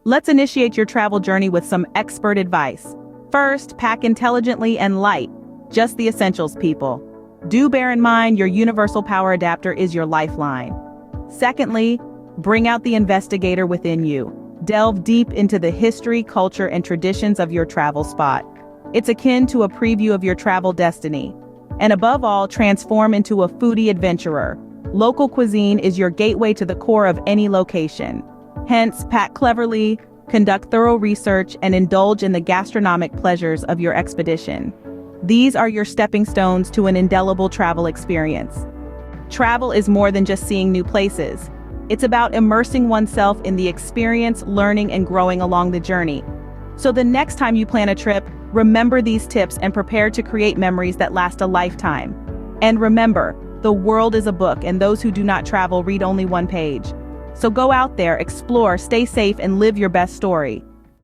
Let's initiate your travel journey with some expert advice. First, pack intelligently and light. Just the essentials, people. Do bear in mind your universal power adapter is your lifeline. Secondly, bring out the investigator within you. Delve deep into the history, culture, and traditions of your travel spot. It's akin to a preview of your travel destiny. And above all, transform into a foodie adventurer. Local cuisine is your gateway to the core of any location. Hence, pack cleverly, conduct thorough research, and indulge in the gastronomic pleasures of your expedition. These are your stepping stones to an indelible travel experience. Travel is more than just seeing new places. It's about immersing oneself in the experience, learning, and growing along the journey. So the next time you plan a trip, remember these tips and prepare to create memories that last a lifetime. And remember, the world is a book, and those who do not travel read only one page. So go out there, explore, stay safe, and live your best story.